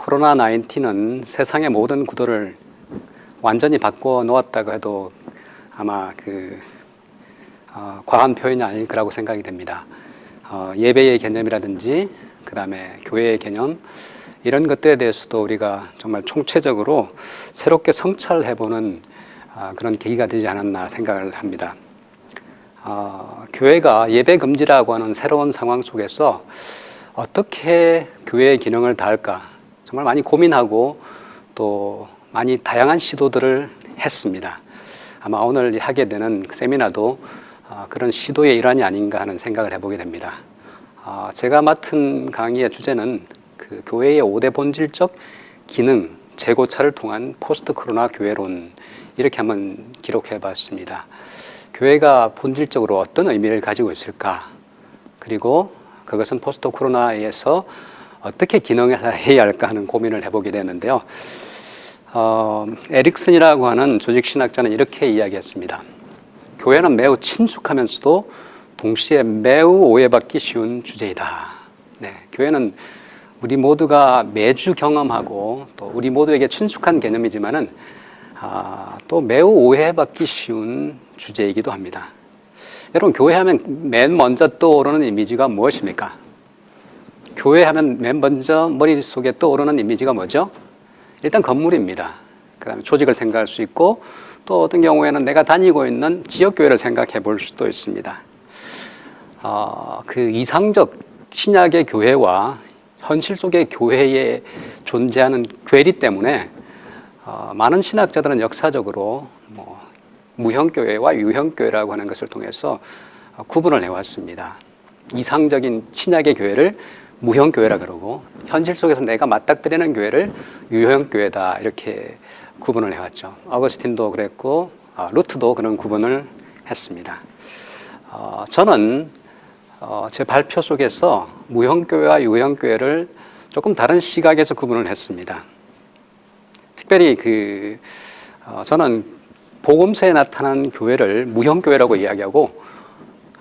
코로나 19은 세상의 모든 구도를 완전히 바꿔 놓았다고 해도 아마 과한 표현이 아닐 거라고 생각이 됩니다. 예배의 개념이라든지 그 다음에 교회의 개념 이런 것들에 대해서도 우리가 정말 총체적으로 새롭게 성찰해보는 그런 계기가 되지 않았나 생각을 합니다. 교회가 예배 금지라고 하는 새로운 상황 속에서 어떻게 교회의 기능을 다할까 정말 많이 고민하고 또 많이 다양한 시도들을 했습니다. 아마 오늘 하게 되는 세미나도 그런 시도의 일환이 아닌가 하는 생각을 해보게 됩니다. 제가 맡은 강의의 주제는 그 교회의 5대 본질적 기능 재고찰을 통한 포스트 코로나 교회론 이렇게 한번 기록해 봤습니다. 교회가 본질적으로 어떤 의미를 가지고 있을까? 그리고 그것은 포스트 코로나에서 어떻게 기능을 해야 할까 하는 고민을 해보게 되는데요. 에릭슨이라고 하는 조직신학자는 이렇게 이야기했습니다. 교회는 매우 친숙하면서도 동시에 매우 오해받기 쉬운 주제이다. 네, 교회는 우리 모두가 매주 경험하고 또 우리 모두에게 친숙한 개념이지만은 또 매우 오해받기 쉬운 주제이기도 합니다. 여러분, 교회하면 맨 먼저 떠오르는 이미지가 무엇입니까? 교회하면 맨 먼저 머릿속에 떠오르는 이미지가 뭐죠? 일단 건물입니다. 그 다음에 조직을 생각할 수 있고 또 어떤 경우에는 내가 다니고 있는 지역교회를 생각해 볼 수도 있습니다. 그 이상적 신약의 교회와 현실 속의 교회에 존재하는 괴리 때문에 많은 신학자들은 역사적으로 무형교회와 유형교회라고 하는 것을 통해서 구분을 해왔습니다. 이상적인 신약의 교회를 무형교회라 그러고 현실 속에서 내가 맞닥뜨리는 교회를 유형교회다 이렇게 구분을 해왔죠. 어거스틴도 그랬고 루트도 그런 구분을 했습니다. 저는 제 발표 속에서 무형교회와 유형교회를 조금 다른 시각에서 구분을 했습니다. 특별히 저는 복음서에 나타난 교회를 무형교회라고 이야기하고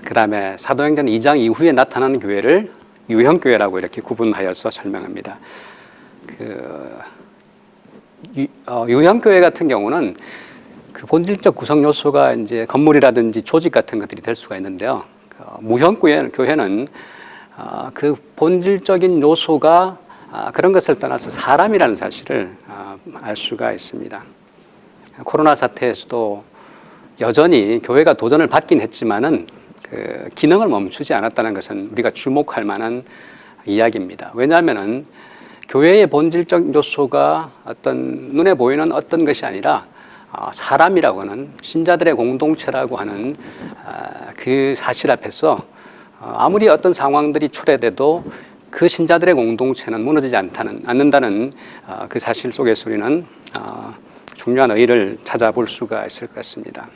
그 다음에 사도행전 2장 이후에 나타나는 교회를 유형교회라고 이렇게 구분하여서 설명합니다. 유형교회 같은 경우는 그 본질적 구성 요소가 이제 건물이라든지 조직 같은 것들이 될 수가 있는데요. 무형교회는 그 본질적인 요소가 그런 것을 떠나서 사람이라는 사실을 알 수가 있습니다. 코로나 사태에서도 여전히 교회가 도전을 받긴 했지만은 그 기능을 멈추지 않았다는 것은 우리가 주목할 만한 이야기입니다. 왜냐하면은 교회의 본질적 요소가 어떤 눈에 보이는 어떤 것이 아니라 사람이라고 하는 신자들의 공동체라고 하는 그 사실 앞에서 아무리 어떤 상황들이 초래돼도 그 신자들의 공동체는 무너지지 않는다는 그 사실 속에서 우리는 중요한 의의를 찾아볼 수가 있을 것 같습니다.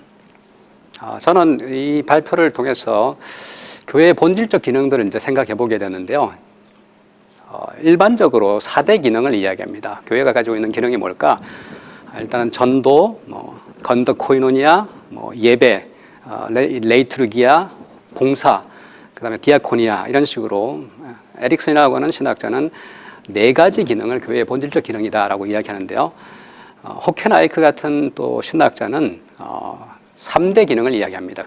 저는 이 발표를 통해서 교회의 본질적 기능들을 이제 생각해 보게 되는데요. 일반적으로 4대 기능을 이야기합니다. 교회가 가지고 있는 기능이 뭘까? 일단은 전도, 건덕 코이노니아, 예배, 레이투르기아, 봉사, 그다음에 디아코니아 이런 식으로 에릭슨이라고 하는 신학자는 4가지 기능을 교회의 본질적 기능이다라고 이야기하는데요. 호켄하이크 같은 또 신학자는 3대 기능을 이야기합니다.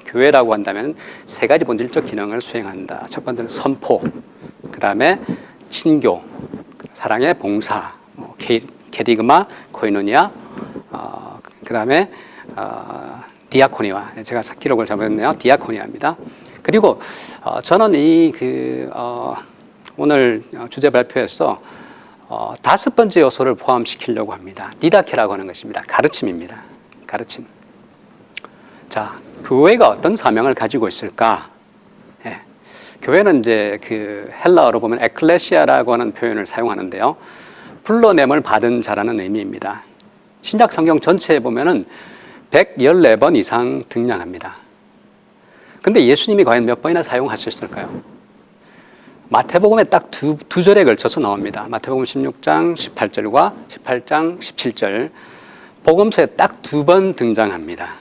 교회라고 한다면 3가지 본질적 기능을 수행한다. 첫 번째는 선포, 그 다음에 친교, 사랑의 봉사, 게리그마, 코이노니아, 그 다음에 디아코니아. 제가 기록을 잡았네요. 디아코니아입니다. 그리고 저는 오늘 주제 발표에서 5번째 요소를 포함시키려고 합니다. 디다케라고 하는 것입니다. 가르침입니다. 가르침. 자, 교회가 어떤 사명을 가지고 있을까? 예. 교회는 이제 헬라어로 보면 에클레시아라고 하는 표현을 사용하는데요. 불러냄을 받은 자라는 의미입니다. 신약 성경 전체에 보면은 114번 이상 등장합니다. 근데 예수님이 과연 몇 번이나 사용하셨을까요? 마태복음에 딱 두 절에 걸쳐서 나옵니다. 마태복음 16장 18절과 18장 17절. 복음서에 딱 2번 등장합니다.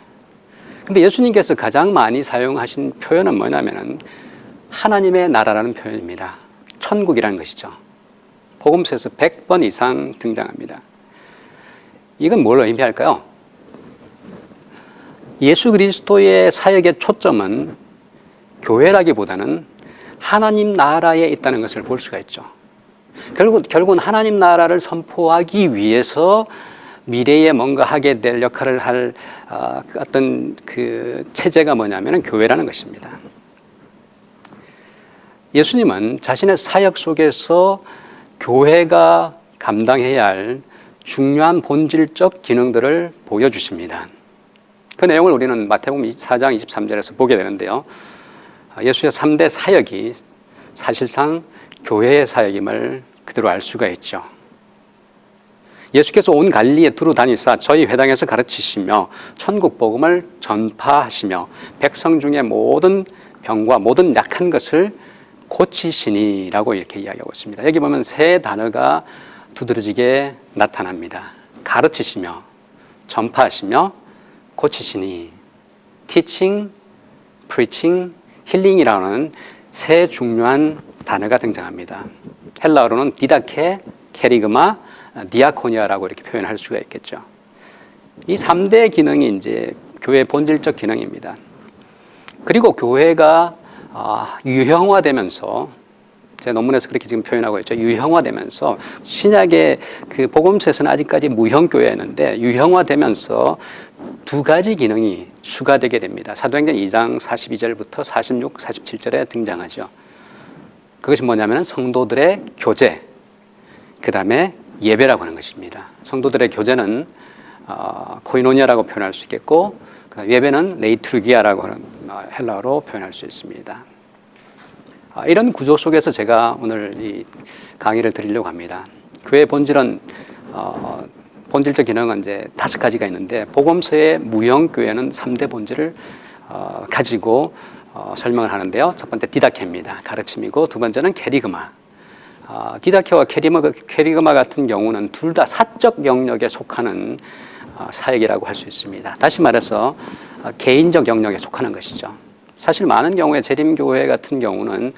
근데 예수님께서 가장 많이 사용하신 표현은 뭐냐면은 하나님의 나라라는 표현입니다. 천국이라는 것이죠. 복음서에서 100번 이상 등장합니다. 이건 뭘 의미할까요? 예수 그리스도의 사역의 초점은 교회라기보다는 하나님 나라에 있다는 것을 볼 수가 있죠. 결국은 하나님 나라를 선포하기 위해서 미래에 뭔가 하게 될 역할을 할 어떤 그 체제가 뭐냐면 교회라는 것입니다. 예수님은 자신의 사역 속에서 교회가 감당해야 할 중요한 본질적 기능들을 보여주십니다. 그 내용을 우리는 마태복음 4장 23절에서 보게 되는데요. 예수의 3대 사역이 사실상 교회의 사역임을 그대로 알 수가 있죠. 예수께서 온 갈릴리에 두루 다니사 저희 회당에서 가르치시며 천국 복음을 전파하시며 백성 중에 모든 병과 모든 약한 것을 고치시니라고 이렇게 이야기하고 있습니다. 여기 보면 세 단어가 두드러지게 나타납니다. 가르치시며 전파하시며 고치시니, teaching, preaching, 힐링이라는 세 중요한 단어가 등장합니다. 헬라어로는 디다케, 케리그마, 디아코니아라고 이렇게 표현할 수가 있겠죠. 이 3대 기능이 이제 교회의 본질적 기능입니다. 그리고 교회가 유형화되면서, 제 논문에서 그렇게 지금 표현하고 있죠. 유형화되면서 신약의 그 복음서에서는 아직까지 무형교회였는데 유형화되면서 두 가지 기능이 추가되게 됩니다. 사도행전 2장 42절부터 46, 47절에 등장하죠. 그것이 뭐냐면 성도들의 교제, 그 다음에 예배라고 하는 것입니다. 성도들의 교제는 코이노니아라고 표현할 수 있겠고, 예배는 레이트루기아라고 하는 헬라어로 표현할 수 있습니다. 이런 구조 속에서 제가 오늘 이 강의를 드리려고 합니다. 교회의 본질은 본질적 기능은 이제 5가지가 있는데 복음서의 무형교회는 3대 본질을 가지고 설명을 하는데요. 첫 번째 디다케입니다. 가르침이고 두 번째는 케리그마. 디다케와 케리그마 같은 경우는 둘 다 사적 영역에 속하는 사역이라고 할 수 있습니다. 다시 말해서 개인적 영역에 속하는 것이죠. 사실 많은 경우에 재림교회 같은 경우는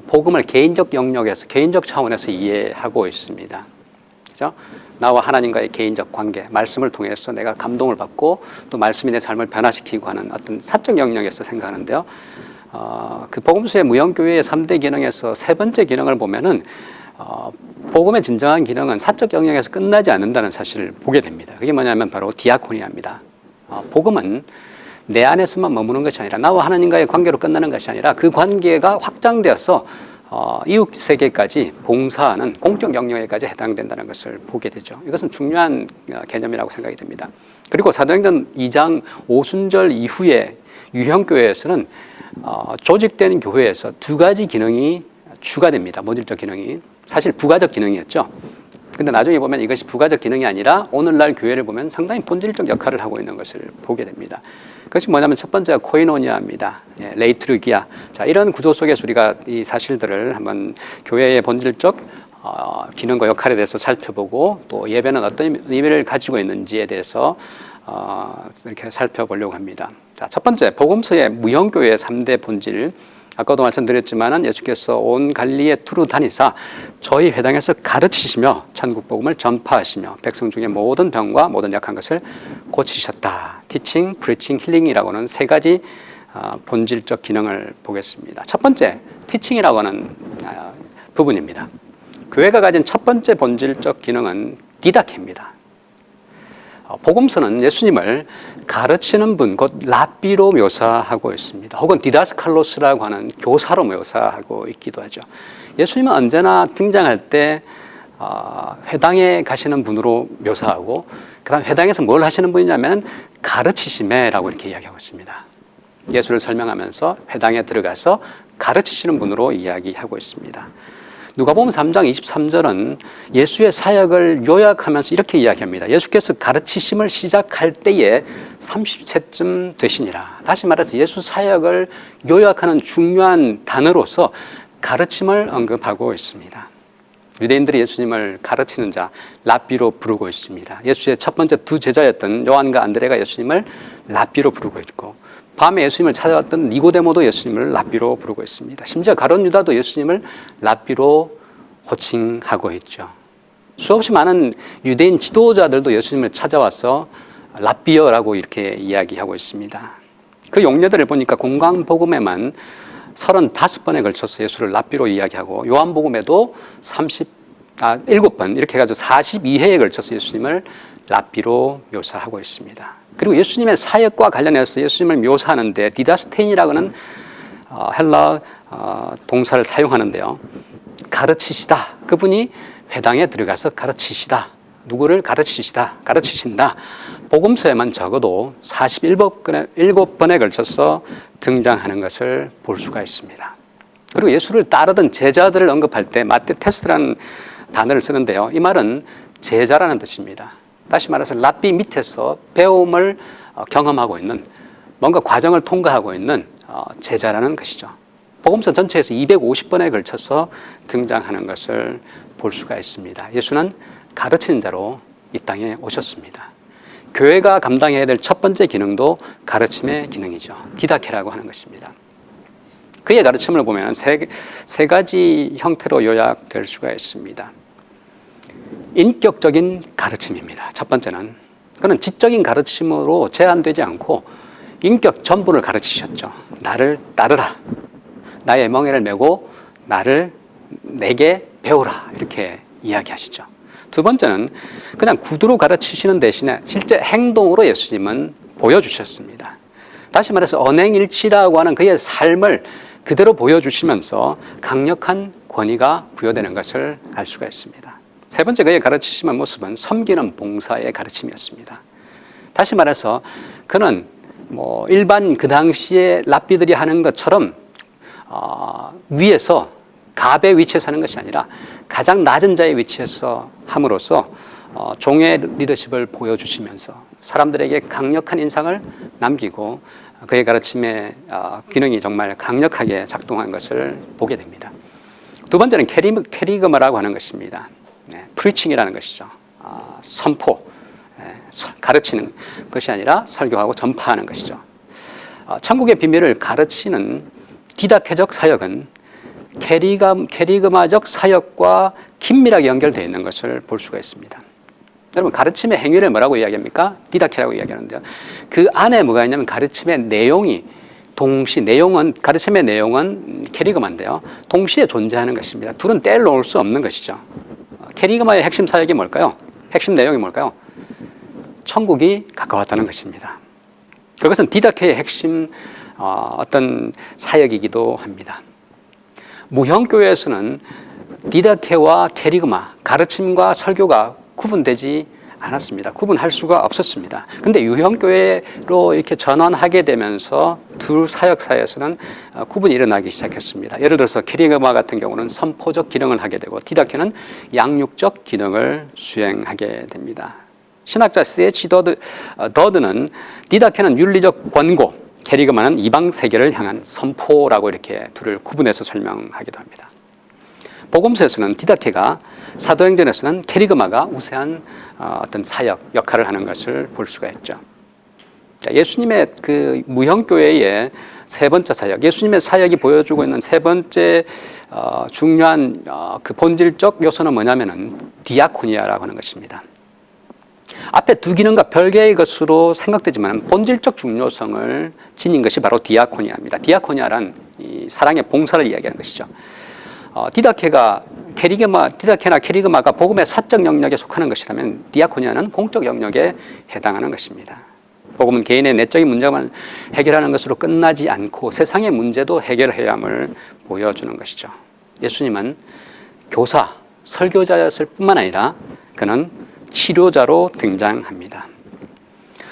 복음을 개인적 영역에서, 개인적 차원에서 이해하고 있습니다. 그죠? 나와 하나님과의 개인적 관계, 말씀을 통해서 내가 감동을 받고 또 말씀이 내 삶을 변화시키고 하는 어떤 사적 영역에서 생각하는데요. 그 복음서의 무형교회의 3대 기능에서 세 번째 기능을 보면은 복음의 진정한 기능은 사적 영역에서 끝나지 않는다는 사실을 보게 됩니다. 그게 뭐냐면 바로 디아코니아입니다. 복음은 내 안에서만 머무는 것이 아니라 나와 하나님과의 관계로 끝나는 것이 아니라 그 관계가 확장되어서 이웃 세계까지 봉사하는 공적 영역에까지 해당된다는 것을 보게 되죠. 이것은 중요한 개념이라고 생각이 됩니다. 그리고 사도행전 2장 오순절 이후에 유형교회에서는 조직된 교회에서 두 가지 기능이 추가됩니다. 본질적 기능이. 사실 부가적 기능이었죠. 근데 나중에 보면 이것이 부가적 기능이 아니라 오늘날 교회를 보면 상당히 본질적 역할을 하고 있는 것을 보게 됩니다. 그것이 뭐냐면 첫 번째가 코이노니아입니다. 레이트루기아. 자, 이런 구조 속에서 우리가 이 사실들을 한번 교회의 본질적 기능과 역할에 대해서 살펴보고 또 예배는 어떤 의미를 가지고 있는지에 대해서 이렇게 살펴보려고 합니다. 자, 첫 번째, 복음서의 무형교회의 3대 본질. 아까도 말씀드렸지만은 예수께서 온 갈릴리에 두루 다니사 저희 회당에서 가르치시며 천국 복음을 전파하시며 백성 중에 모든 병과 모든 약한 것을 고치셨다. 티칭, 프리칭, 힐링이라고는 세 가지 본질적 기능을 보겠습니다. 첫 번째, 티칭이라고 하는 부분입니다. 교회가 가진 첫 번째 본질적 기능은 디다케입니다. 복음서는 예수님을 가르치는 분, 곧 랍비로 묘사하고 있습니다. 혹은 디다스칼로스라고 하는 교사로 묘사하고 있기도 하죠. 예수님은 언제나 등장할 때 회당에 가시는 분으로 묘사하고 그 다음 회당에서 뭘 하시는 분이냐면 가르치심에라고 이렇게 이야기하고 있습니다. 예수를 설명하면서 회당에 들어가서 가르치시는 분으로 이야기하고 있습니다. 누가복음 3장 23절은 예수의 사역을 요약하면서 이렇게 이야기합니다. 예수께서 가르치심을 시작할 때에 30채쯤 되시니라. 다시 말해서 예수 사역을 요약하는 중요한 단어로서 가르침을 언급하고 있습니다. 유대인들이 예수님을 가르치는 자, 랍비로 부르고 있습니다. 예수의 첫 번째 두 제자였던 요한과 안드레가 예수님을 랍비로 부르고 있고 밤에 예수님을 찾아왔던 니고데모도 예수님을 랍비로 부르고 있습니다. 심지어 가룟 유다도 예수님을 랍비로 호칭하고 있죠. 수없이 많은 유대인 지도자들도 예수님을 찾아와서 랍비어라고 이렇게 이야기하고 있습니다. 그 용례들을 보니까 공강복음에만 35번에 걸쳐서 예수를 랍비로 이야기하고 요한복음에도 7번 이렇게 해가지고 42회에 걸쳐서 예수님을 랍비로 묘사하고 있습니다. 그리고 예수님의 사역과 관련해서 예수님을 묘사하는데 디다스테인이라고 하는 헬라 동사를 사용하는데요. 가르치시다. 그분이 회당에 들어가서 가르치시다. 누구를 가르치시다. 가르치신다. 복음서에만 적어도 47번에 걸쳐서 등장하는 것을 볼 수가 있습니다. 그리고 예수를 따르던 제자들을 언급할 때 마테테스라는 단어를 쓰는데요. 이 말은 제자라는 뜻입니다. 다시 말해서 랍비 밑에서 배움을 경험하고 있는, 뭔가 과정을 통과하고 있는 제자라는 것이죠. 복음서 전체에서 250번에 걸쳐서 등장하는 것을 볼 수가 있습니다. 예수는 가르치는 자로 이 땅에 오셨습니다. 교회가 감당해야 될 첫 번째 기능도 가르침의 기능이죠. 디다케라고 하는 것입니다. 그의 가르침을 보면 세 가지 형태로 요약될 수가 있습니다. 인격적인 가르침입니다. 첫 번째는 그는 지적인 가르침으로 제한되지 않고 인격 전부를 가르치셨죠. 나를 따르라. 나의 멍에를 메고 내게 배우라. 이렇게 이야기하시죠. 두 번째는 그냥 구두로 가르치시는 대신에 실제 행동으로 예수님은 보여주셨습니다. 다시 말해서 언행일치라고 하는 그의 삶을 그대로 보여주시면서 강력한 권위가 부여되는 것을 알 수가 있습니다. 세 번째 그의 가르치시는 모습은 섬기는 봉사의 가르침이었습니다. 다시 말해서 그는 일반 그 당시에 랍비들이 하는 것처럼 위에서 갑의 위치에서 하는 것이 아니라 가장 낮은 자의 위치에서 함으로써 종의 리더십을 보여주시면서 사람들에게 강력한 인상을 남기고 그의 가르침의 기능이 정말 강력하게 작동한 것을 보게 됩니다. 두 번째는 캐리그마라고 하는 것입니다. 프리칭이라는 것이죠. 선포, 가르치는 것이 아니라 설교하고 전파하는 것이죠. 천국의 비밀을 가르치는 디다케적 사역은 캐리그마적 사역과 긴밀하게 연결되어 있는 것을 볼 수가 있습니다. 여러분, 가르침의 행위를 뭐라고 이야기합니까? 디다케라고 이야기하는데요. 그 안에 뭐가 있냐면 가르침의 내용이 가르침의 내용은 캐리그마인데요. 동시에 존재하는 것입니다. 둘은 떼놓을 수 없는 것이죠. 캐리그마의 핵심 사역이 뭘까요? 핵심 내용이 뭘까요? 천국이 가까웠다는 것입니다. 그것은 디다케의 핵심 어떤 사역이기도 합니다. 무형교회에서는 디다케와 캐리그마, 가르침과 설교가 구분되지 않았습니다. 구분할 수가 없었습니다. 근데 유형교회로 이렇게 전환하게 되면서 두 사역 사이에서는 구분이 일어나기 시작했습니다. 예를 들어서 캐리그마 같은 경우는 선포적 기능을 하게 되고 디다케는 양육적 기능을 수행하게 됩니다. 신학자 C.H. 더드는 디다케는 윤리적 권고, 캐리그마는 이방 세계를 향한 선포라고 이렇게 둘을 구분해서 설명하기도 합니다. 복음서에서는 디다케가, 사도행전에서는 캐리그마가 우세한 어떤 사역 역할을 하는 것을 볼 수가 있죠. 예수님의 그 무형교회의 세 번째 사역, 예수님의 사역이 보여주고 있는 세 번째 중요한 그 본질적 요소는 뭐냐면은 디아코니아라고 하는 것입니다. 앞에 두 기능과 별개의 것으로 생각되지만 본질적 중요성을 지닌 것이 바로 디아코니아입니다. 디아코니아란 이 사랑의 봉사를 이야기하는 것이죠. 디다케나 캐리그마가 복음의 사적 영역에 속하는 것이라면 디아코니아는 공적 영역에 해당하는 것입니다. 복음은 개인의 내적인 문제만 해결하는 것으로 끝나지 않고 세상의 문제도 해결해야 함을 보여주는 것이죠. 예수님은 교사, 설교자였을 뿐만 아니라 그는 치료자로 등장합니다.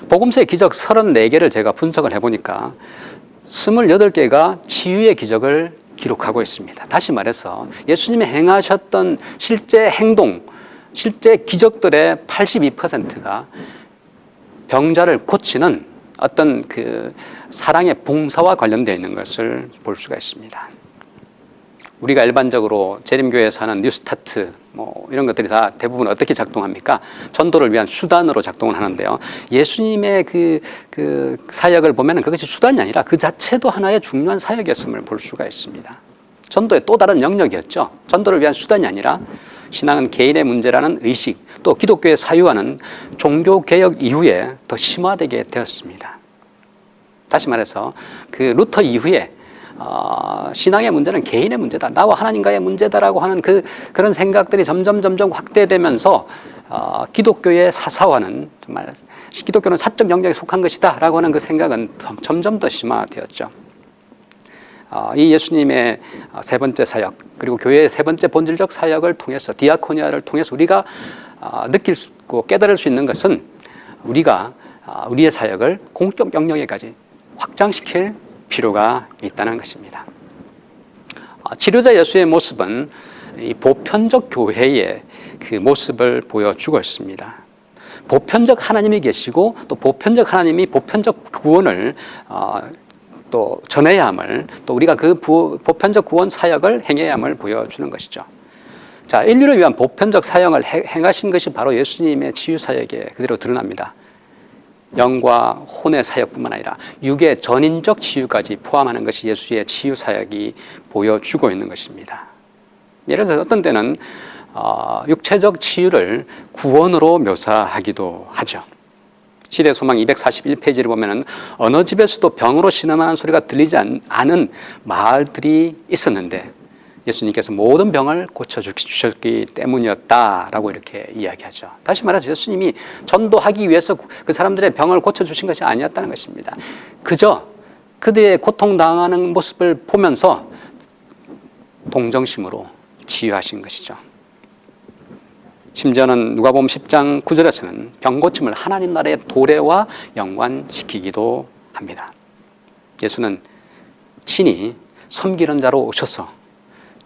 복음서의 기적 34개를 제가 분석을 해보니까 28개가 치유의 기적을 기록하고 있습니다. 다시 말해서 예수님이 행하셨던 실제 행동, 실제 기적들의 82%가 병자를 고치는 어떤 그 사랑의 봉사와 관련되어 있는 것을 볼 수가 있습니다. 우리가 일반적으로 재림교회에서 하는 뉴스타트 이런 것들이 다 대부분 어떻게 작동합니까? 전도를 위한 수단으로 작동을 하는데요. 예수님의 그 사역을 보면 그것이 수단이 아니라 그 자체도 하나의 중요한 사역이었음을 볼 수가 있습니다. 전도의 또 다른 영역이었죠. 전도를 위한 수단이 아니라 신앙은 개인의 문제라는 의식, 또 기독교의 사유화는 종교개혁 이후에 더 심화되게 되었습니다. 다시 말해서 그 루터 이후에 신앙의 문제는 개인의 문제다, 나와 하나님과의 문제다라고 하는 그런 생각들이 점점 확대되면서 기독교의 사사화는 정말 기독교는 사적 영역에 속한 것이다라고 하는 그 생각은 점점 더 심화되었죠. 이 예수님의 세 번째 사역, 그리고 교회의 세 번째 본질적 사역을 통해서, 디아코니아를 통해서 우리가 느낄 수 있고 깨달을 수 있는 것은 우리가 우리의 사역을 공적 영역에까지 확장시킬 필요가 있다는 것입니다. 치료자 예수의 모습은 이 보편적 교회의 그 모습을 보여주고 있습니다. 보편적 하나님이 계시고 또 보편적 하나님이 보편적 구원을 또 전해야 함을, 또 우리가 그 보편적 구원 사역을 행해야 함을 보여주는 것이죠. 자, 인류를 위한 보편적 사역을 행하신 것이 바로 예수님의 치유 사역에 그대로 드러납니다. 영과 혼의 사역뿐만 아니라 육의 전인적 치유까지 포함하는 것이 예수의 치유 사역이 보여주고 있는 것입니다. 예를 들어서 어떤 때는 육체적 치유를 구원으로 묘사하기도 하죠. 시대 소망 241페이지를 보면은 어느 집에서도 병으로 신음하는 소리가 들리지 않은 마을들이 있었는데 예수님께서 모든 병을 고쳐주셨기 때문이었다라고 이렇게 이야기하죠. 다시 말해서 예수님이 전도하기 위해서 그 사람들의 병을 고쳐주신 것이 아니었다는 것입니다. 그저 그들의 고통당하는 모습을 보면서 동정심으로 치유하신 것이죠. 심지어는 누가복음 10장 9절에서는 병고침을 하나님 나라의 도래와 연관시키기도 합니다. 예수는 친히 섬기는 자로 오셔서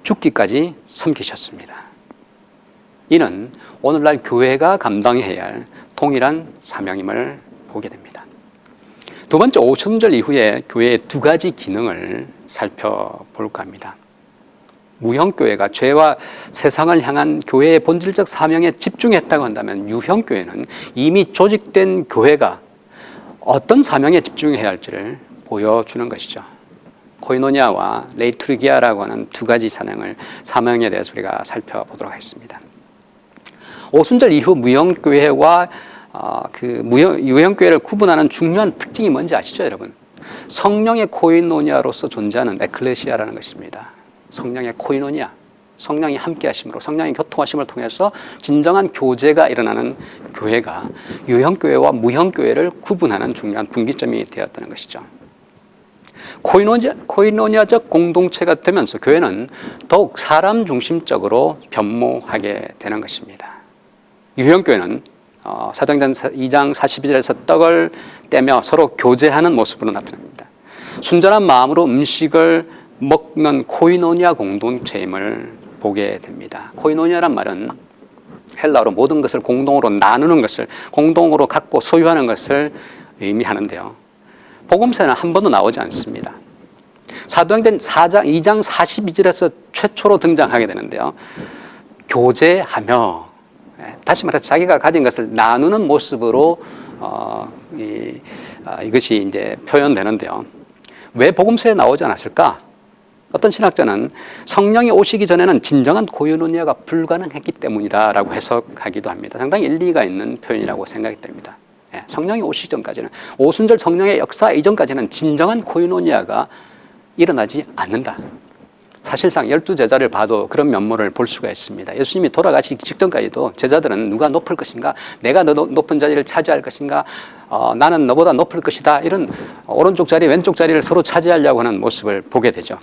죽기까지 섬기셨습니다. 이는 오늘날 교회가 감당해야 할 동일한 사명임을 보게 됩니다. 두 번째, 오순절 이후에 교회의 두 가지 기능을 살펴볼까 합니다. 무형교회가 죄와 세상을 향한 교회의 본질적 사명에 집중했다고 한다면, 유형교회는 이미 조직된 교회가 어떤 사명에 집중해야 할지를 보여주는 것이죠. 코이노니아와 레이투르기아라고 하는 두 가지 사명에 대해서 우리가 살펴보도록 하겠습니다. 오순절 이후 무형교회와 유형교회를 구분하는 중요한 특징이 뭔지 아시죠, 여러분? 성령의 코이노니아로서 존재하는 에클레시아라는 것입니다. 성령의 코이노니아, 성령이 함께 하심으로, 성령이 교통하심을 통해서 진정한 교제가 일어나는 교회가 유형교회와 무형교회를 구분하는 중요한 분기점이 되었다는 것이죠. 코이노니아적 공동체가 되면서 교회는 더욱 사람 중심적으로 변모하게 되는 것입니다. 유형교회는 사도행전 2장 42절에서 떡을 떼며 서로 교제하는 모습으로 나타납니다. 순전한 마음으로 음식을 먹는 코이노니아 공동체임을 보게 됩니다. 코이노니아란 말은 헬라어로 모든 것을 공동으로 나누는 것을, 공동으로 갖고 소유하는 것을 의미하는데요. 복음서에는 한 번도 나오지 않습니다. 사도행전 2장 42절에서 최초로 등장하게 되는데요. 교제하며, 다시 말해서 자기가 가진 것을 나누는 모습으로 이것이 이제 표현되는데요. 왜 복음서에 나오지 않았을까? 어떤 신학자는 성령이 오시기 전에는 진정한 코이노니아가 불가능했기 때문이다라고 해석하기도 합니다. 상당히 일리가 있는 표현이라고 생각이 됩니다. 성령이 오시기 전까지는, 오순절 성령의 역사 이전까지는 진정한 코이노니아가 일어나지 않는다. 사실상 12제자를 봐도 그런 면모를 볼 수가 있습니다. 예수님이 돌아가시기 직전까지도 제자들은 누가 높을 것인가, 내가 너 높은 자리를 차지할 것인가, 나는 너보다 높을 것이다, 이런 오른쪽 자리 왼쪽 자리를 서로 차지하려고 하는 모습을 보게 되죠.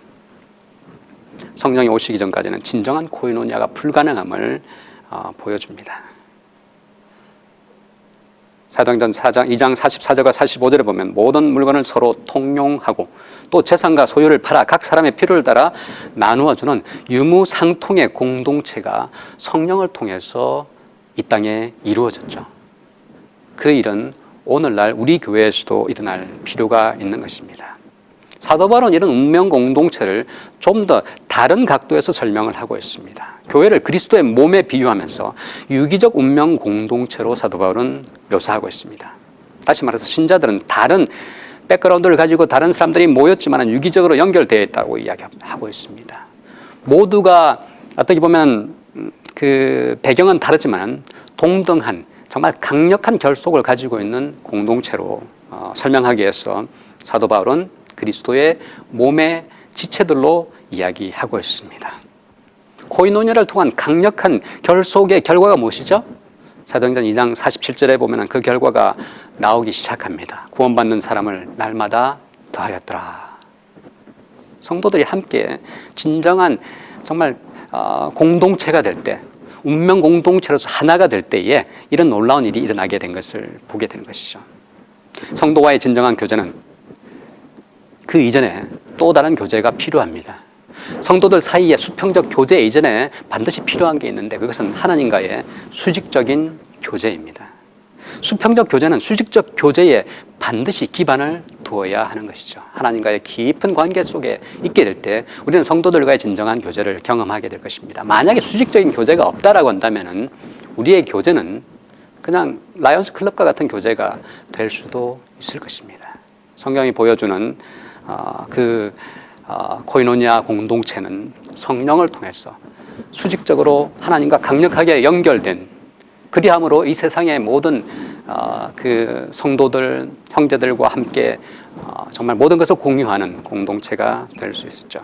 성령이 오시기 전까지는 진정한 코이노니아가 불가능함을 보여줍니다. 사도행전 2장 44절과 45절에 보면 모든 물건을 서로 통용하고 또 재산과 소유를 팔아 각 사람의 필요를 따라 나누어주는 유무상통의 공동체가 성령을 통해서 이 땅에 이루어졌죠. 그 일은 오늘날 우리 교회에서도 일어날 필요가 있는 것입니다. 사도 바울은 이런 운명 공동체를 좀 더 다른 각도에서 설명을 하고 있습니다. 교회를 그리스도의 몸에 비유하면서 유기적 운명 공동체로 사도 바울은 묘사하고 있습니다. 다시 말해서 신자들은 다른 백그라운드를 가지고 다른 사람들이 모였지만 유기적으로 연결되어 있다고 이야기하고 있습니다. 모두가 어떻게 보면 그 배경은 다르지만 동등한 정말 강력한 결속을 가지고 있는 공동체로 설명하기 위해서 사도 바울은 그리스도의 몸의 지체들로 이야기하고 있습니다. 코이노니아를 통한 강력한 결속의 결과가 무엇이죠? 사도행전 2장 47절에 보면 그 결과가 나오기 시작합니다. 구원받는 사람을 날마다 더하였더라. 성도들이 함께 진정한 정말 공동체가 될 때, 운명 공동체로서 하나가 될 때에 이런 놀라운 일이 일어나게 된 것을 보게 되는 것이죠. 성도와의 진정한 교제는 그 이전에 또 다른 교제가 필요합니다. 성도들 사이의 수평적 교제 이전에 반드시 필요한 게 있는데 그것은 하나님과의 수직적인 교제입니다. 수평적 교제는 수직적 교제에 반드시 기반을 두어야 하는 것이죠. 하나님과의 깊은 관계 속에 있게 될 때 우리는 성도들과의 진정한 교제를 경험하게 될 것입니다. 만약에 수직적인 교제가 없다라고 한다면 우리의 교제는 그냥 라이온스 클럽과 같은 교제가 될 수도 있을 것입니다. 성경이 보여주는 코이노니아 공동체는 성령을 통해서 수직적으로 하나님과 강력하게 연결된, 그리함으로 이 세상의 모든 그 성도들, 형제들과 함께 정말 모든 것을 공유하는 공동체가 될 수 있었죠.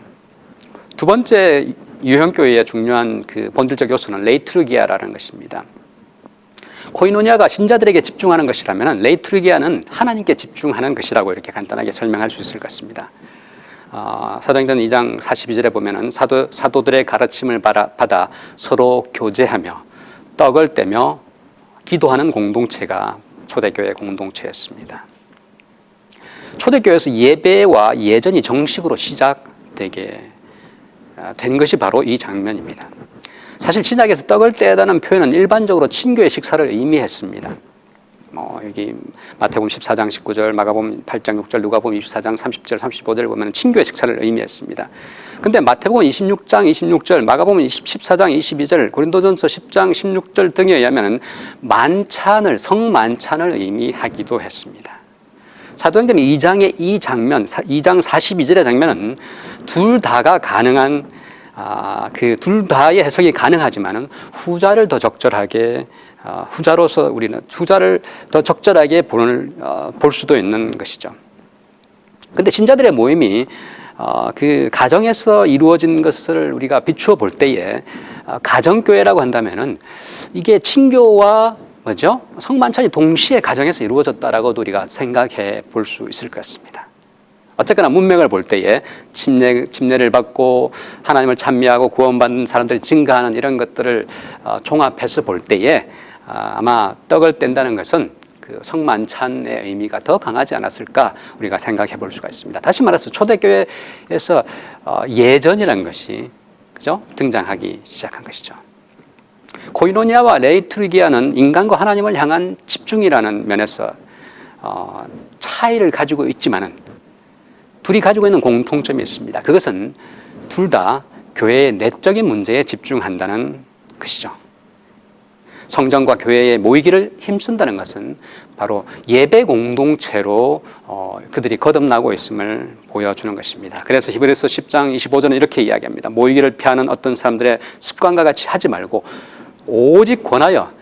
두 번째 유형교회의 중요한 그 본질적 요소는 레이트루기아라는 것입니다. 코이노니아가 신자들에게 집중하는 것이라면 레이트루기아는 하나님께 집중하는 것이라고 이렇게 간단하게 설명할 수 있을 것 같습니다. 사도행전 2장 42절에 보면은 사도들의 가르침을 받아 서로 교제하며 떡을 떼며 기도하는 공동체가 초대교회 공동체였습니다. 초대교회에서 예배와 예전이 정식으로 시작되게 된 것이 바로 이 장면입니다. 사실 신약에서 떡을 떼다는 표현은 일반적으로 친교의 식사를 의미했습니다. 여기 마태복음 14장 19절, 마가복음 8장 6절, 누가복음 24장 30절, 35절을 보면 친교의 식사를 의미했습니다. 근데 마태복음 26장 26절, 마가복음 14장 22절, 고린도전서 10장 16절 등에 의하면 성만찬을 의미하기도 했습니다. 사도행전 2장의 이 장면, 2장 42절의 장면은 둘 다가 가능한 그 둘 다의 해석이 가능하지만은 후자를 더 적절하게 후자로서 우리는 후자를 더 적절하게 볼 수도 있는 것이죠. 그런데 신자들의 모임이 그 가정에서 이루어진 것을 우리가 비추어 볼 때에 가정교회라고 한다면은 이게 친교와 뭐죠? 성만찬이 동시에 가정에서 이루어졌다라고도 우리가 생각해 볼 수 있을 것 같습니다. 어쨌거나 문맥을 볼 때에 침례를 받고 하나님을 찬미하고 구원받는 사람들이 증가하는 이런 것들을 종합해서 볼 때에 아마 떡을 뗀다는 것은 그 성만찬의 의미가 더 강하지 않았을까 우리가 생각해 볼 수가 있습니다. 다시 말해서 초대교회에서 예전이라는 것이 그죠? 등장하기 시작한 것이죠. 코이노니아와 레이트루기아는 인간과 하나님을 향한 집중이라는 면에서 차이를 가지고 있지만은 둘이 가지고 있는 공통점이 있습니다. 그것은 둘 다 교회의 내적인 문제에 집중한다는 것이죠. 성전과 교회에 모이기를 힘쓴다는 것은 바로 예배 공동체로 그들이 거듭나고 있음을 보여주는 것입니다. 그래서 히브리서 10장 25절은 이렇게 이야기합니다. 모이기를 피하는 어떤 사람들의 습관과 같이 하지 말고 오직 권하여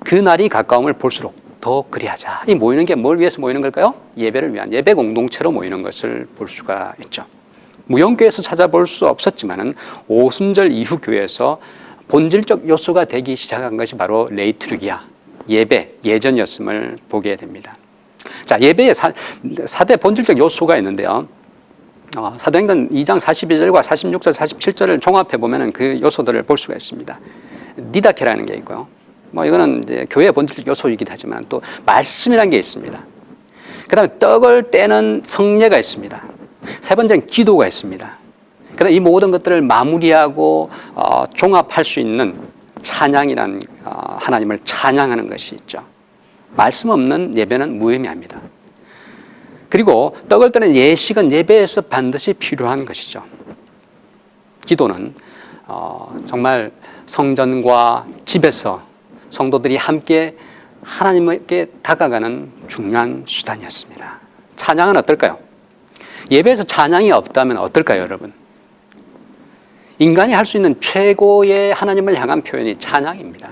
그 날이 가까움을 볼수록 더 그리하자. 이 모이는 게 뭘 위해서 모이는 걸까요? 예배를 위한 예배 공동체로 모이는 것을 볼 수가 있죠. 무형교회에서 찾아볼 수 없었지만은 오순절 이후 교회에서 본질적 요소가 되기 시작한 것이 바로 레이트루기아, 예배, 예전이었음을 보게 됩니다. 자, 예배의 4대 본질적 요소가 있는데요. 사도행전 2장 42절과 46절, 47절을 종합해 보면은 그 요소들을 볼 수가 있습니다. 니다케라는 게 있고요. 이거는 이제 교회의 본질적 요소이기도 하지만 또 말씀이라는 게 있습니다. 그 다음에 떡을 떼는 성례가 있습니다. 세 번째는 기도가 있습니다. 그 다음에 이 모든 것들을 마무리하고 종합할 수 있는 찬양이란 하나님을 찬양하는 것이 있죠. 말씀 없는 예배는 무의미합니다. 그리고 떡을 떼는 예식은 예배에서 반드시 필요한 것이죠. 기도는 정말 성전과 집에서 성도들이 함께 하나님께 다가가는 중요한 수단이었습니다. 찬양은 어떨까요? 예배에서 찬양이 없다면 어떨까요, 여러분? 인간이 할 수 있는 최고의 하나님을 향한 표현이 찬양입니다.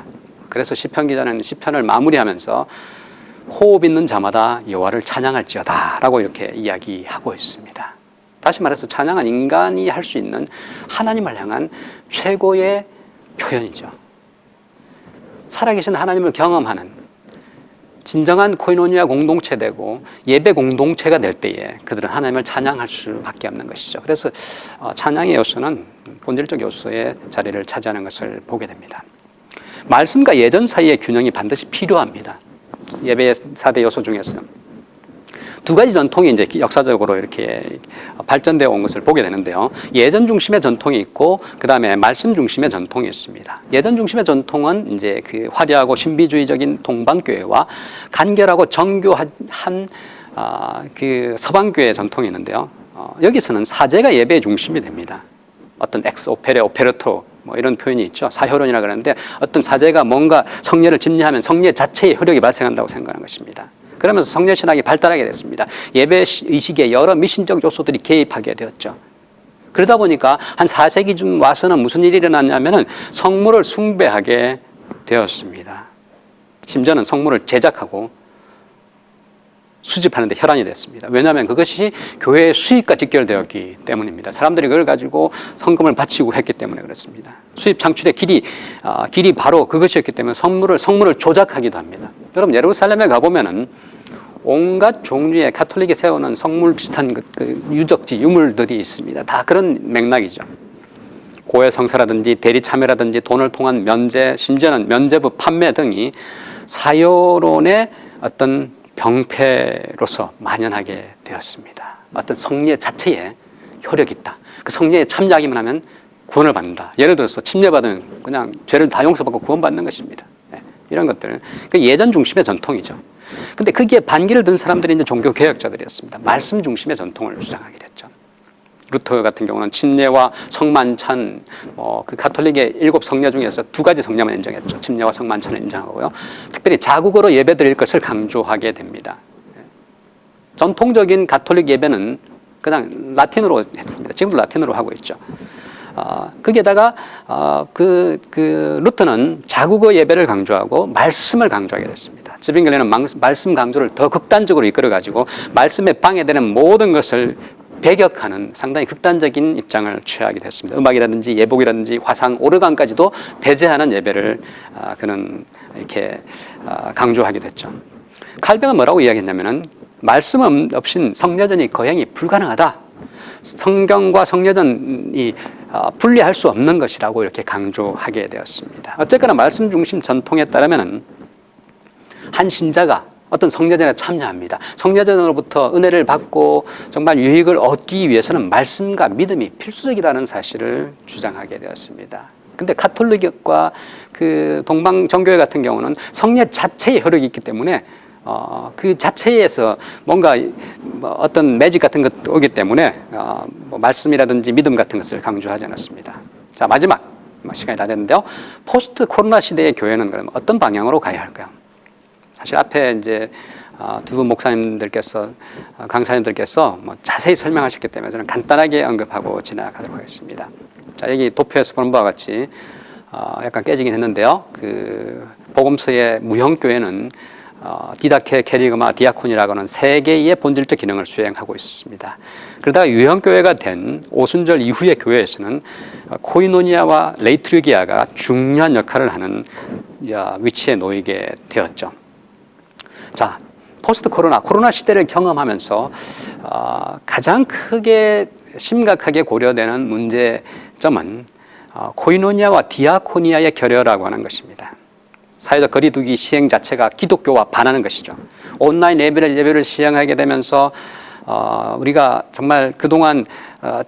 그래서 시편 기자는 시편을 마무리하면서 호흡 있는 자마다 여호와를 찬양할지어다 라고 이렇게 이야기하고 있습니다. 다시 말해서 찬양은 인간이 할 수 있는 하나님을 향한 최고의 표현이죠. 살아계신 하나님을 경험하는 진정한 코이노니아 공동체되고 예배 공동체가 될 때에 그들은 하나님을 찬양할 수밖에 없는 것이죠. 그래서 찬양의 요소는 본질적 요소의 자리를 차지하는 것을 보게 됩니다. 말씀과 예전 사이의 균형이 반드시 필요합니다. 예배의 4대 요소 중에서 두 가지 전통이 이제 역사적으로 이렇게 발전되어 온 것을 보게 되는데요. 예전 중심의 전통이 있고, 그 다음에 말씀 중심의 전통이 있습니다. 예전 중심의 전통은 이제 그 화려하고 신비주의적인 동방교회와 간결하고 정교한 그 서방교회의 전통이 있는데요. 여기서는 사제가 예배의 중심이 됩니다. 어떤 엑스 오페레 오페르토 뭐 이런 표현이 있죠. 사효론이라 그러는데 어떤 사제가 뭔가 성례를 집례하면 성례 자체의 효력이 발생한다고 생각하는 것입니다. 그러면서 성례신학이 발달하게 됐습니다. 예배 의식에 여러 미신적 요소들이 개입하게 되었죠. 그러다 보니까 한 4세기쯤 와서는 무슨 일이 일어났냐면은 성물을 숭배하게 되었습니다. 심지어는 성물을 제작하고 수집하는 데 혈안이 됐습니다. 왜냐하면 그것이 교회의 수입과 직결되었기 때문입니다. 사람들이 그걸 가지고 성금을 바치고 했기 때문에 그렇습니다. 수입 창출의 길이 바로 그것이었기 때문에 성물을 조작하기도 합니다. 여러분 예루살렘에 가보면은 온갖 종류의 가톨릭이 세우는 성물 비슷한 유적지, 유물들이 있습니다. 다 그런 맥락이죠. 고해 성사라든지 대리 참여라든지 돈을 통한 면제, 심지어는 면제부 판매 등이 사효론의 어떤 병폐로서 만연하게 되었습니다. 어떤 성례 자체에 효력이 있다. 그 성례에 참여하기만 하면 구원을 받는다. 예를 들어서 침례받으면 그냥 죄를 다 용서받고 구원받는 것입니다. 이런 것들. 그 예전 중심의 전통이죠. 근데 거기에 반기를 든 사람들이 이제 종교개혁자들이었습니다. 말씀 중심의 전통을 주장하게 됐죠. 루터 같은 경우는 침례와 성만찬, 그 가톨릭의 7 성례 중에서 2가지 성례만 인정했죠. 침례와 성만찬을 인정하고요. 특별히 자국어로 예배드릴 것을 강조하게 됩니다. 전통적인 가톨릭 예배는 그냥 라틴어로 했습니다. 지금도 라틴어로 하고 있죠. 거기에다가 루터는 자국어 예배를 강조하고 말씀을 강조하게 됐습니다. 즈빙글레는 말씀 강조를 더 극단적으로 이끌어가지고 말씀에 방해되는 모든 것을 배격하는 상당히 극단적인 입장을 취하게 됐습니다. 음악이라든지 예복이라든지 화상, 오르간까지도 배제하는 예배를 그는 이렇게 강조하게 됐죠. 칼뱅은 뭐라고 이야기했냐면은 말씀 없인 성례전이 거행이 불가능하다. 성경과 성례전이 분리할 수 없는 것이라고 이렇게 강조하게 되었습니다. 어쨌거나 말씀 중심 전통에 따르면은 한 신자가 어떤 성례전에 참여합니다. 성례전으로부터 은혜를 받고 정말 유익을 얻기 위해서는 말씀과 믿음이 필수적이라는 사실을 주장하게 되었습니다. 근데 가톨릭과 그 동방 정교회 같은 경우는 성례 자체의 효력이 있기 때문에 그 자체에서 뭔가 어떤 매직 같은 것 오기 때문에 말씀이라든지 믿음 같은 것을 강조하지 않았습니다. 자, 마지막 시간이 다 됐는데요. 포스트 코로나 시대의 교회는 그러면 어떤 방향으로 가야 할까요? 사실 앞에 이제 두 분 목사님들께서 강사님들께서 자세히 설명하셨기 때문에 저는 간단하게 언급하고 지나가도록 하겠습니다. 자, 여기 도표에서 보는 바와 같이 약간 깨지긴 했는데요. 그 복음서의 무형교회는 디다케, 캐리그마, 디아콘이라고 하는 3개의 본질적 기능을 수행하고 있습니다. 그러다가 유형교회가 된 오순절 이후의 교회에서는 코이노니아와 레이트루기아가 중요한 역할을 하는 위치에 놓이게 되었죠. 자, 포스트 코로나 시대를 경험하면서 가장 크게 심각하게 고려되는 문제점은 코이노니아와 디아코니아의 결여라고 하는 것입니다. 사회적 거리두기 시행 자체가 기독교와 반하는 것이죠. 온라인 예배를 시행하게 되면서 우리가 정말 그동안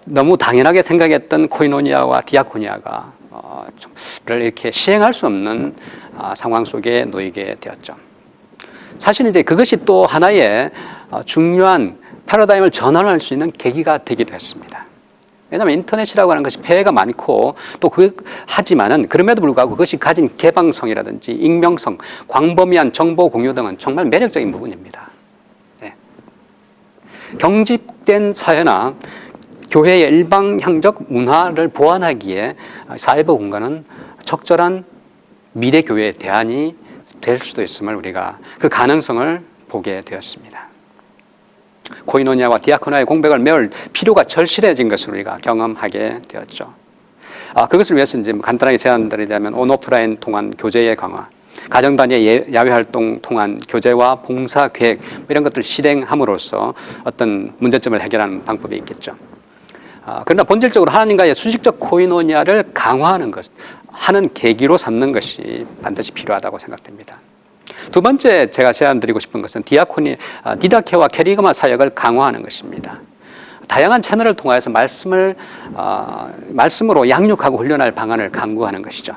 너무 당연하게 생각했던 코이노니아와 디아코니아가 이렇게 시행할 수 없는 상황 속에 놓이게 되었죠. 사실 이제 그것이 또 하나의 중요한 패러다임을 전환할 수 있는 계기가 되기도 했습니다. 왜냐하면 인터넷이라고 하는 것이 폐해가 많고 또 하지만은 그럼에도 불구하고 그것이 가진 개방성이라든지 익명성, 광범위한 정보 공유 등은 정말 매력적인 부분입니다. 네. 경직된 사회나 교회의 일방향적 문화를 보완하기에 사이버 공간은 적절한 미래 교회의 대안이 될 수도 있음을 우리가 그 가능성을 보게 되었습니다. 코이노니아와 디아코니아의 공백을 메울 필요가 절실해진 것을 우리가 경험하게 되었죠. 그것을 위해서 이제 간단하게 제안드리자면 온오프라인 통한 교제의 강화, 가정 단위의 야외 활동 통한 교제와 봉사 계획 이런 것들을 실행함으로써 어떤 문제점을 해결하는 방법이 있겠죠. 그러나 본질적으로 하나님과의 수직적 코이노니아를 강화하는 것, 하는 계기로 삼는 것이 반드시 필요하다고 생각됩니다. 두 번째 제가 제안드리고 싶은 것은 디다케와 캐리그마 사역을 강화하는 것입니다. 다양한 채널을 통해서 말씀으로 양육하고 훈련할 방안을 강구하는 것이죠.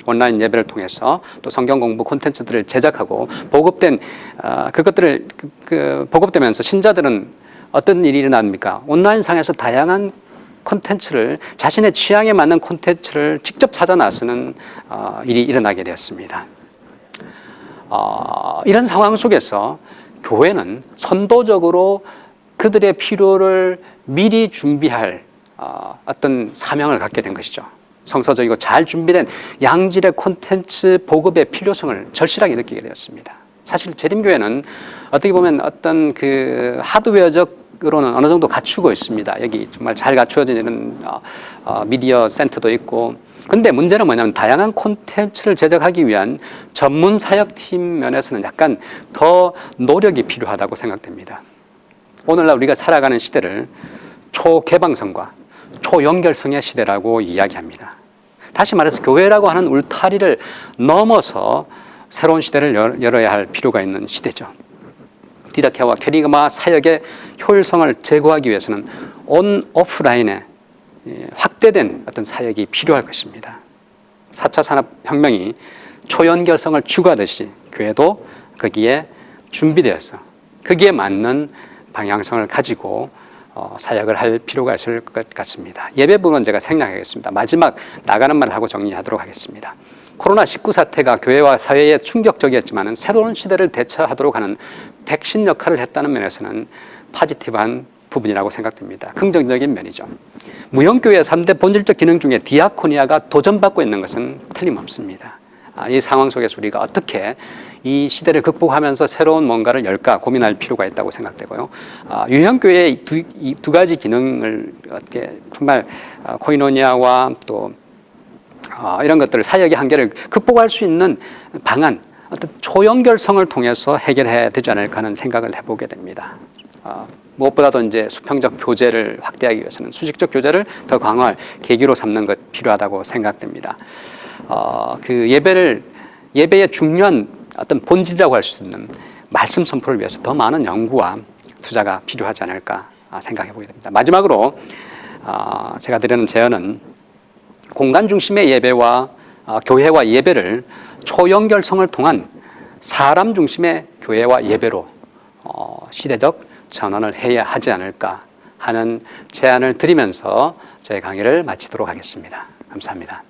온라인 예배를 통해서 또 성경 공부 콘텐츠들을 제작하고 그것들을 보급되면서 신자들은 어떤 일이 일어납니까? 온라인상에서 다양한 콘텐츠를 자신의 취향에 맞는 콘텐츠를 직접 찾아 나서는 일이 일어나게 되었습니다. 이런 상황 속에서 교회는 선도적으로 그들의 필요를 미리 준비할 어떤 사명을 갖게 된 것이죠. 성서적이고 잘 준비된 양질의 콘텐츠 보급의 필요성을 절실하게 느끼게 되었습니다. 사실 재림교회는 어떻게 보면 어떤 그 하드웨어적으로는 어느 정도 갖추고 있습니다. 여기 정말 잘 갖추어진 이런 미디어 센터도 있고. 근데 문제는 뭐냐면 다양한 콘텐츠를 제작하기 위한 전문 사역팀 면에서는 약간 더 노력이 필요하다고 생각됩니다. 오늘날 우리가 살아가는 시대를 초개방성과 초연결성의 시대라고 이야기합니다. 다시 말해서 교회라고 하는 울타리를 넘어서 새로운 시대를 열어야 할 필요가 있는 시대죠. 디다케와 캐리그마 사역의 효율성을 제고하기 위해서는 온 오프라인에 확대된 어떤 사역이 필요할 것입니다. 4차 산업혁명이 초연결성을 추구하듯이 교회도 거기에 준비되어서 거기에 맞는 방향성을 가지고 사역을 할 필요가 있을 것 같습니다. 예배 부분은 제가 생략하겠습니다. 마지막 나가는 말을 하고 정리하도록 하겠습니다. 코로나19 사태가 교회와 사회에 충격적이었지만 새로운 시대를 대처하도록 하는 백신 역할을 했다는 면에서는 포지티브한 부분이라고 생각됩니다. 긍정적인 면이죠. 무형교회의 3대 본질적 기능 중에 디아코니아가 도전받고 있는 것은 틀림없습니다. 이 상황 속에서 우리가 어떻게 이 시대를 극복하면서 새로운 뭔가를 열까 고민할 필요가 있다고 생각되고요. 유형교회의 이 두 가지 기능을 어떻게 정말 코이노니아와 또 이런 것들을 사역의 한계를 극복할 수 있는 방안, 어떤 초연결성을 통해서 해결해야 되지 않을까 하는 생각을 해보게 됩니다. 무엇보다도 이제 수평적 교제를 확대하기 위해서는 수직적 교제를 더 강화할 계기로 삼는 것 필요하다고 생각됩니다. 그 예배의 중요한 어떤 본질이라고 할 수 있는 말씀 선포를 위해서 더 많은 연구와 투자가 필요하지 않을까 생각해 보게 됩니다. 마지막으로 제가 드리는 제안은 공간 중심의 예배와 교회와 예배를 초연결성을 통한 사람 중심의 교회와 예배로 시대적 전환을 해야 하지 않을까 하는 제안을 드리면서 제 강의를 마치도록 하겠습니다. 감사합니다.